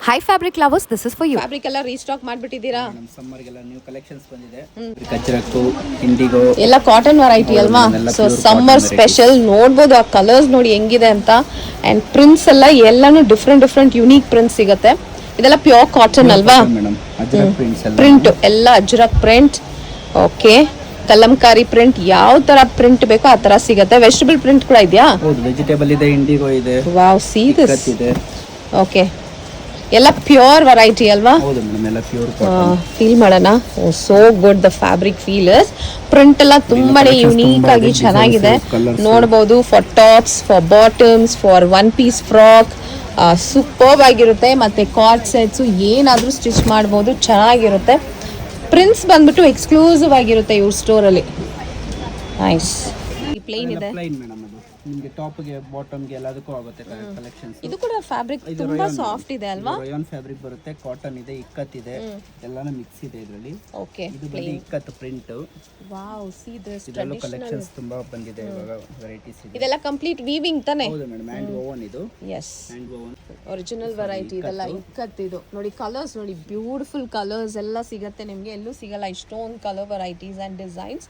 Hi fabric lovers, this is for you. Fabric ಎಲ್ಲ restock ಮಾಡ್ಬಿಟ್ಟಿದ್ದೀರಾ? ನಮ್ಮ ಸಮ್ಮರ್ಗೆಲ್ಲ new collections ಬಂದಿದೆ. ಕಜ್ರಕ್ಕು, IndiGo ಎಲ್ಲ ಕಾಟನ್ ವೆರೈಟಿ ಅಲ್ವಾ? ಸೊ ಸಮ್ಮರ್ ಸ್ಪೆಷಲ್ ನೋಡ್ಬೋದು, ಆ ಕಲರ್ಸ್ ನೋಡಿ ಹೆಂಗಿದೆ ಅಂತ. ಅಂಡ್ ಪ್ರಿಂಟ್ಸ್ ಎಲ್ಲಾನು ಡಿಫ್ರೆಂಟ್ ಯುನೀಕ್ ಪ್ರಿಂಟ್ಸ್ ಸಿಗುತ್ತೆ. ಇದೆಲ್ಲ ಪ್ಯೂರ್ ಕಾಟನ್ ಅಲ್ವಾ? ಮೇಡಮ್, ಅಜ್ರಕ್ ಪ್ರಿಂಟ್ಸ್ ಎಲ್ಲ ಪ್ರಿಂಟ್ ಎಲ್ಲ Ajrakh print. Okay, Kalamkari print, ಯಾವ ತರ ಪ್ರಿಂಟ್ ಬೇಕೋ ಆ ತರ ಸಿಗುತ್ತೆ. ವೆಜಿಟೇಬಲ್ ಪ್ರಿಂಟ್ ಕೂಡ ಇದೆಯಾ? ಹೌದು, ವೆಜಿಟೇಬಲ್ ಇದೆ, ಇಂಡಿಗೋ ಇದೆ, ವಾವ್, ಸಿ ದಿಸ್ ಇದೆ. ಓಕೆ, ಎಲ್ಲ ಪ್ಯೂರ್ ವೆರೈಟಿ ಅಲ್ವಾ? ಹೌದು ಮೇಡಮ್, ಎಲ್ಲ ಪ್ಯೂರ್ ಕಾಟನ್. ಫೀಲ್ ಮಾಡೋಣ. So good, the fabric feel. Print ಎಲ್ಲ ತುಂಬಾನೇ ಯುನೀಕ್ ಆಗಿ ಚೆನ್ನಾಗಿದೆ. ನೋಡಬಹುದು, for tops, for bottoms, for one piece frock superb ಆಗಿರುತ್ತೆ. ಮತ್ತೆ ಕಾರ್ಡ್ ಸೆಟ್ಸ್ ಏನಾದ್ರೂ ಸ್ಟಿಚ್ ಮಾಡಬಹುದು, ಚೆನ್ನಾಗಿರುತ್ತೆ. ಪ್ರಿಂಟ್ಸ್ ಬಂದ್ಬಿಟ್ಟು ಎಕ್ಸ್ಕ್ಲೂಸಿವ್ ಆಗಿರುತ್ತೆ ಇವ್ರ ಸ್ಟೋರ್ ಅಲ್ಲಿ. ನೈಸ್. ಪ್ಲೇನ್ ಇದೆ, ಪ್ಲೈನ್ ಮೇಡಮ್. ಅದು ನಿಮಗೆ ಟಾಪ್ಗೆ ಬಾಟಮ್ಗೆ ಎಲ್ಲದಕ್ಕೂ ಆಗುತ್ತೆ ಕಲೆಕ್ಷನ್ಸ್. ಇದು ಕೂಡ ಫ್ಯಾಬ್ರಿಕ್ ತುಂಬಾ ಸಾಫ್ಟ್ ಇದೆ ಅಲ್ವಾ? ರಯಾನ್ ಫ್ಯಾಬ್ರಿಕ್ ಬರುತ್ತೆ, ಕಾಟನ್ ಇದೆ, ಇಕ್ಕತ್ ಇದೆ, ಎಲ್ಲಾನು ಮಿಕ್ಸ್ ಇದೆ ಇದರಲ್ಲಿ. ಓಕೆ, ಇದು ಬಂದು ikat print. Wow, see this ಇದೆಲ್ಲ ಕಲೆಕ್ಷನ್ಸ್ ತುಂಬಾ ಬಂದಿದೆ ಇವಾಗ, ವೆರೈಟೀಸ್ ಇದೆ. ಇದೆಲ್ಲ ಕಂಪ್ಲೀಟ್ ವೀವಿಂಗ್ ತಾನೆ? ಹೌದು ಮೇಡಮ್, ಹ್ಯಾಂಡ್ ಓವನ್ ಇದು. Yes, hand woven original variety ಇದೆಲ್ಲ. ಇಕ್ಕತ್ತಿದು ನೋಡಿ, ಕಲರ್ಸ್ ನೋಡಿ, ಬ್ಯೂಟಿಫುಲ್ ಕಲರ್ಸ್ ಎಲ್ಲ ಸಿಗುತ್ತೆ ನಿಮಗೆ. ಎಲ್ಲೂ ಸಿಗಲ್ಲ ಇಷ್ಟೊಂದು ಕಲರ್ ವೆರೈಟೀಸ್ ಅಂಡ್ ಡಿಸೈನ್ಸ್.